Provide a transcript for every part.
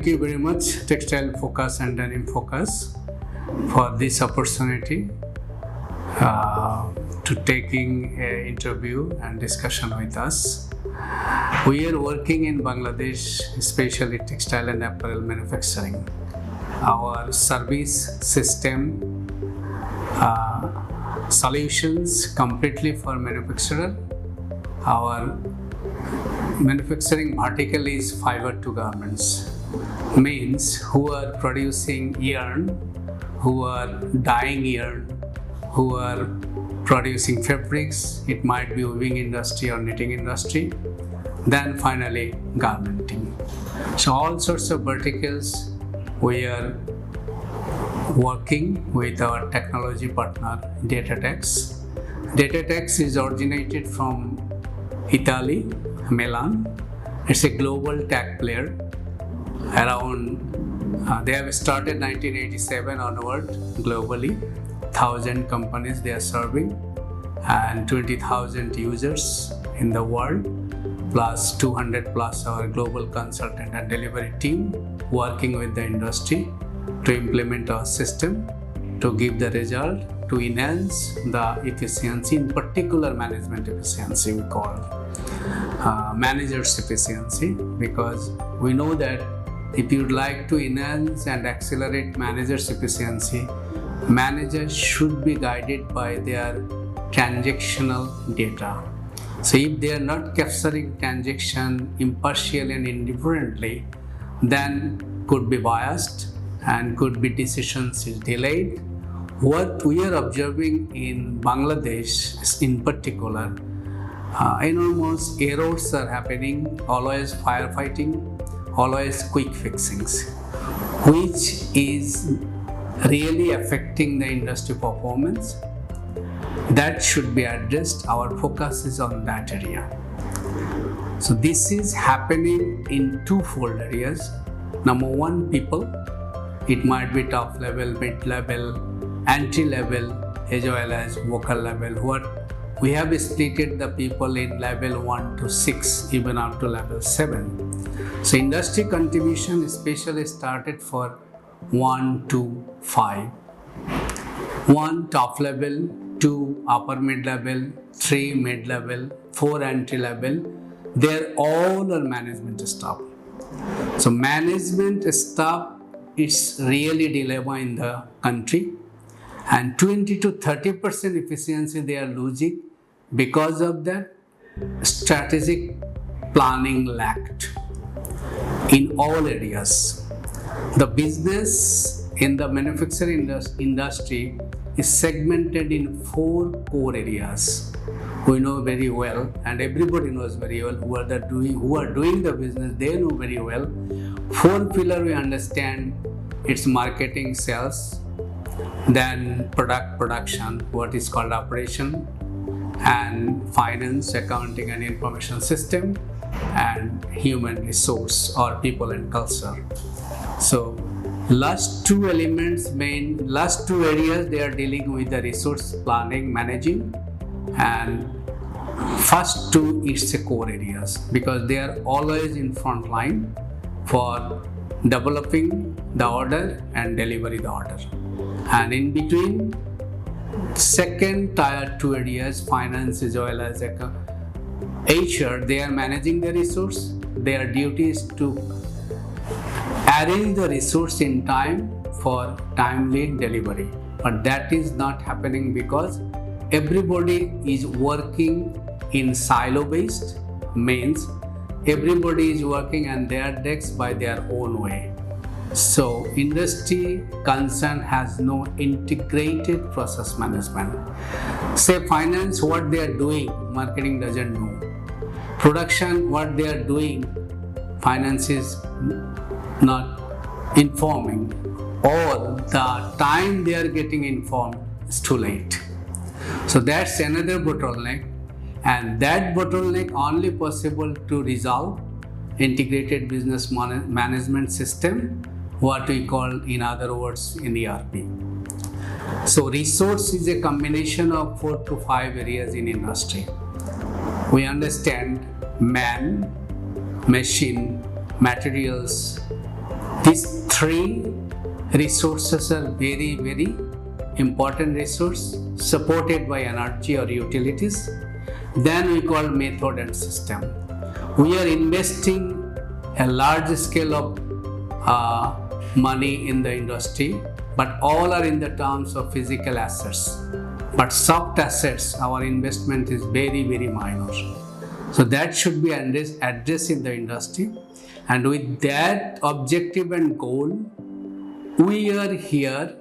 Thank you very much, Textile Focus and Denim Focus, for this opportunity to taking an interview and discussion with us. We are working in Bangladesh, especially textile and apparel manufacturing. Our service system solutions completely for manufacturer. Our manufacturing vertical is fiber to garments, means who are producing yarn, who are dyeing yarn, who are producing fabrics, it might be weaving industry or knitting industry, then finally garmenting. So all sorts of verticals we are working with our technology partner Datatex. Datatex is originated from Italy, Milan. It's a global tech player. They have started 1987 onward globally. 1,000 companies they are serving and 20,000 users in the world, plus 200 plus our global consultant and delivery team working with the industry to implement our system to give the result, to enhance the efficiency, in particular management efficiency we call managers efficiency, because we know that if you'd like to enhance and accelerate managers efficiency, managers should be guided by their transactional data. So if they are not capturing transaction impartially and indifferently, then could be biased and could be decisions is delayed. What we are observing in Bangladesh in particular, enormous errors are happening, always firefighting, always quick fixings, which is really affecting the industry performance. That should be addressed. Our focus is on that area. So this is happening in twofold areas. Number one, people. It might be top level, mid level, entry level, as well as vocal level. We have split the people in level 1 to 6, even up to level 7. So industry contribution especially started for 1 to 5. 1 top level, 2 upper mid level, 3 mid level, 4 entry level. They're all our management staff. So management staff is really dilemma in the country, and 20 to 30% efficiency they are losing because of that strategic planning lacked in all areas. The business in the manufacturing industry is segmented in 4 core areas. We know very well, and everybody knows very well who are doing the business. They know very well. 4 pillar we understand. It's marketing, sales, then production, what is called operation, and finance, accounting and information system, and human resource or people and culture. So last 2 elements, last 2 areas they are dealing with the resource planning, managing, and first 2 is the core areas because they are always in front line for developing the order and delivery the order. And in between, second tier 2 areas, finance as well as HR, they are managing the resource. Their duty is to arrange the resource in time for timely delivery. But that is not happening because everybody is working in silo based, means everybody is working on their decks by their own way. So industry concern has no integrated process management. Say finance, what they are doing, marketing doesn't know. Production, what they are doing, finance is not informing. Or the time they are getting informed is too late. So that's another bottleneck, and that bottleneck only possible to resolve integrated business management system, what we call in other words in ERP. So resource is a combination of 4 to 5 areas in industry. We understand man, machine, materials, These three resources are very, very important resource supported by energy or utilities. Then we call method and system. We are investing a large scale of money in the industry, but all are in the terms of physical assets. But soft assets, our investment is very, very minor. So that should be addressed in the industry. And with that objective and goal, we are here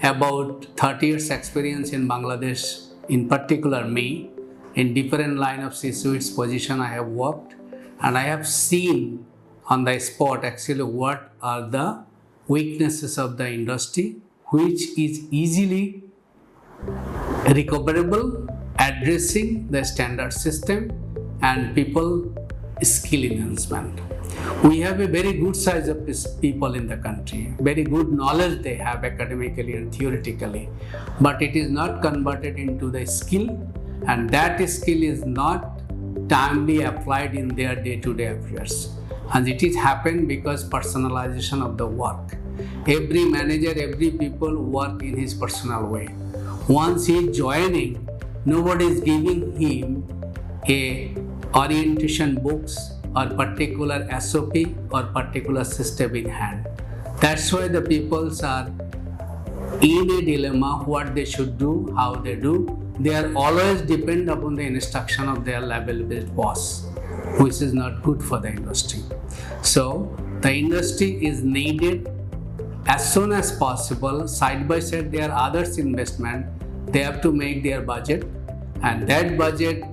about 30 years experience in Bangladesh, in particular me, in different line of C-suite position I have worked, and I have seen on the spot actually what are the weaknesses of the industry, which is easily recoverable, addressing the standard system and people skill enhancement. We have a very good size of people in the country, very good knowledge they have academically and theoretically, but it is not converted into the skill, and that skill is not timely applied in their day-to-day affairs. And it is happened because personalization of the work. Every manager, every people work in his personal way. Once he is joining, nobody is giving him a orientation books or particular SOP or particular system in hand. That's why the peoples are in a dilemma what they should do, how they do. They are always depend upon the instruction of their level-based boss, which is not good for the industry. So the industry is needed as soon as possible. Side by side there are others investment. They have to make their budget, and that budget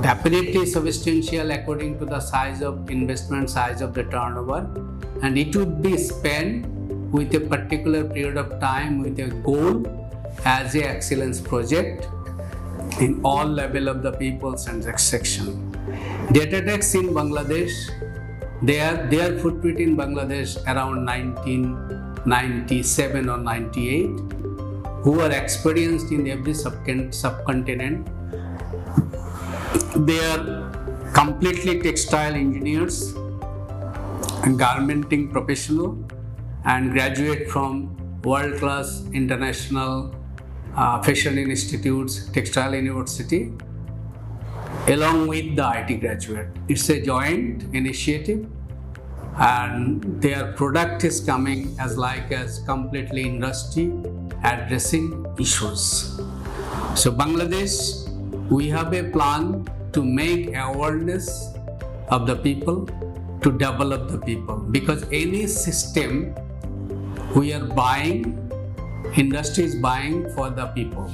definitely substantial according to the size of investment, size of the turnover, and it would be spent with a particular period of time with a goal as a excellence project in all level of the peoples and section. Datatex in Bangladesh, their footprint in Bangladesh around 1997 or 98, who are experienced in every subcontinent. They are completely textile engineers and garmenting professional and graduate from world-class international fashion institutes, textile university, along with the IT graduate. It's a joint initiative, and their product is coming as completely industry addressing issues. So Bangladesh, we have a plan to make awareness of the people, to develop the people, because any system we are buying, industry is buying for the people,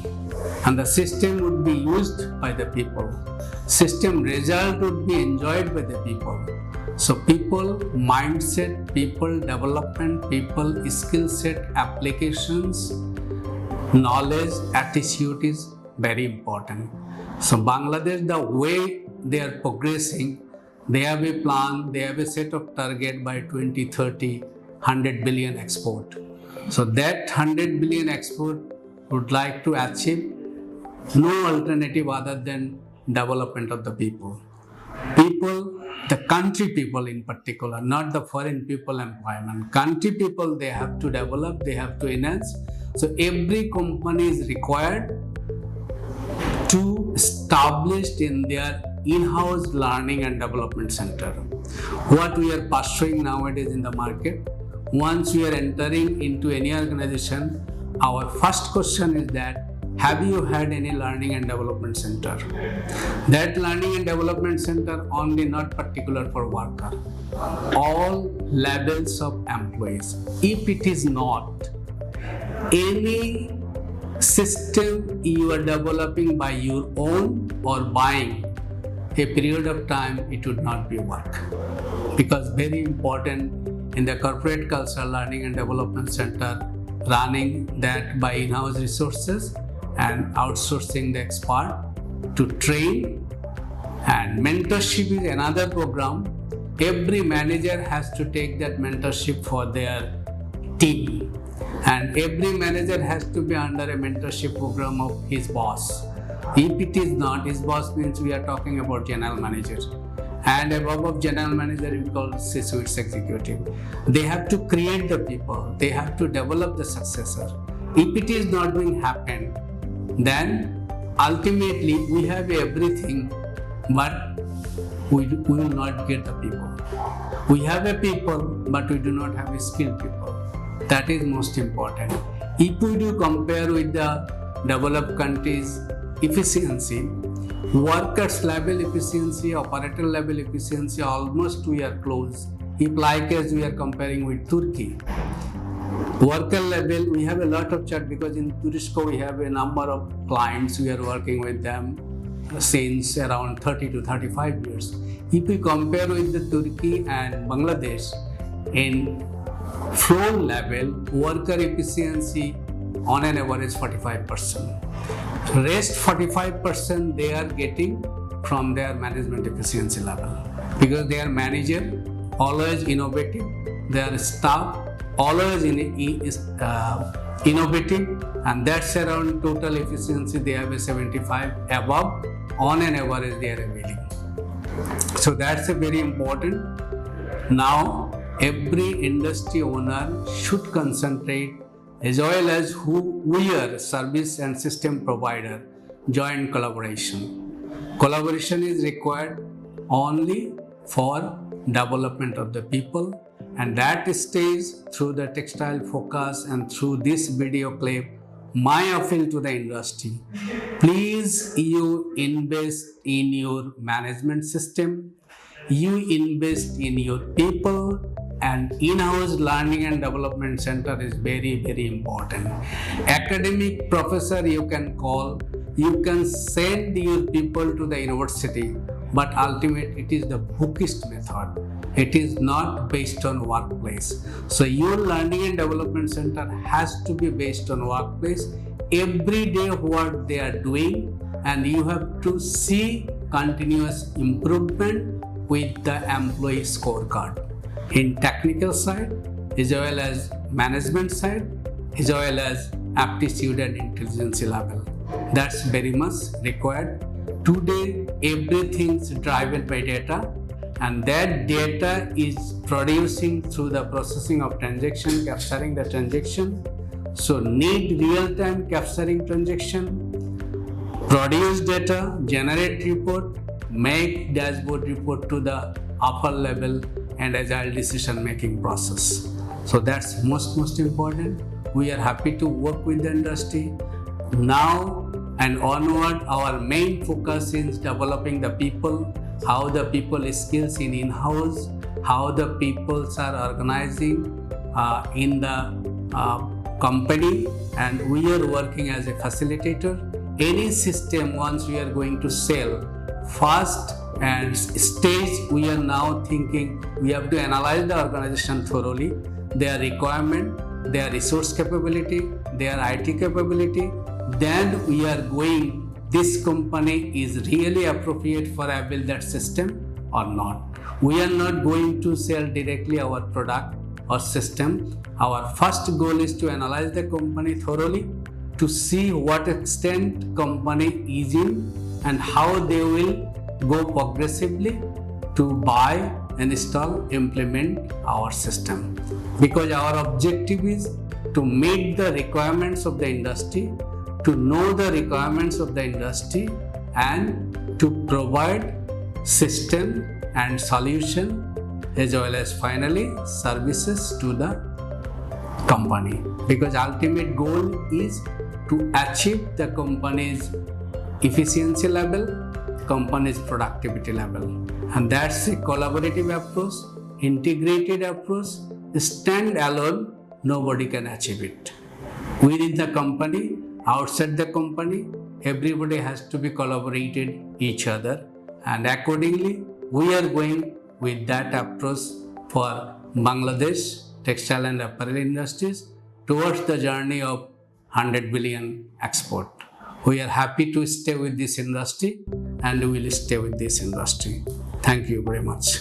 and the system would be used by the people. System result would be enjoyed by the people. So people mindset, people development, people skill set, applications, knowledge, attitude is very important. So Bangladesh, the way they are progressing, they have a plan, they have a set of target by 2030, 100 billion export. So that 100 billion export would like to achieve no alternative other than development of the people. People, the country people in particular, not the foreign people employment. Country people, they have to develop, they have to enhance. So every company is required to establish in their in-house learning and development center. What we are pursuing nowadays in the market, once we are entering into any organization, our first question is that, have you had any learning and development center? That learning and development center only not particular for worker, all levels of employees. If it is not, any system you are developing by your own or buying, a period of time it would not be work. Because very important in the corporate culture, learning and development center, running that by in-house resources and outsourcing the expert to train. And mentorship is another program. Every manager has to take that mentorship for their team, and every manager has to be under a mentorship program of his boss. If it is not, his boss means we are talking about general manager. and above general manager we call C-suite executive. They have to create the people, they have to develop the successor. If it is not going happen, then ultimately we have everything, but we will not get the people. We have a people, but we do not have a skilled people. That is most important. If we do compare with the developed countries efficiency, workers level efficiency, operator level efficiency, almost we are close. If like as we are comparing with Turkey, worker level we have a lot of chat, because in Turisco we have a number of clients, we are working with them since around 30 to 35 years. If we compare with the Turkey and Bangladesh, in floor level worker efficiency on an average 45%. Rest 45% they are getting from their management efficiency level, because their manager always innovative, their staff always innovative, and that's around total efficiency they have a 75 above on an average they are availing. So that's a very important. Now every industry owner should concentrate, as well as who we are service and system provider, joint collaboration. Collaboration is required only for development of the people, and that stays through the textile focus and through this video clip. My appeal to the industry, please you invest in your management system, you invest in your people, and in-house learning and development center is very, very important. Academic professor you can call, you can send your people to the university, but ultimately it is the bookish method. It is not based on workplace. So your learning and development center has to be based on workplace. Every day what they are doing, and you have to see continuous improvement with the employee scorecard in technical side as well as management side as well as aptitude and intelligence level. That's very much required. Today everything is driven by data, and that data is producing through the processing of transaction, capturing the transaction. So need real-time capturing transaction, produce data, generate report, make dashboard report to the upper level and agile decision making process. So that's most important. We are happy to work with the industry. Now and onward, our main focus is developing the people, how the people skills in-house, how the peoples are organizing in the company, and we are working as a facilitator. Any system once we are going to sell, first and stage we are now thinking we have to analyze the organization thoroughly, their requirement, their resource capability, their IT capability. Then we are going, this company is really appropriate for I build that system or not. We are not going to sell directly our product or system. Our first goal is to analyze the company thoroughly, to see what extent company is in and how they will go progressively to buy, install, implement our system. Because our objective is to meet the requirements of the industry, to know the requirements of the industry, and to provide system and solution as well as finally services to the company. Because ultimate goal is to achieve the company's efficiency level, company's productivity level, and that's a collaborative approach, integrated approach. Stand alone, nobody can achieve it. Within the company, outside the company, everybody has to be collaborated each other, and accordingly we are going with that approach for Bangladesh textile and apparel industries towards the journey of 100 billion export. We are happy to stay with this industry and we will stay with this industry. Thank you very much.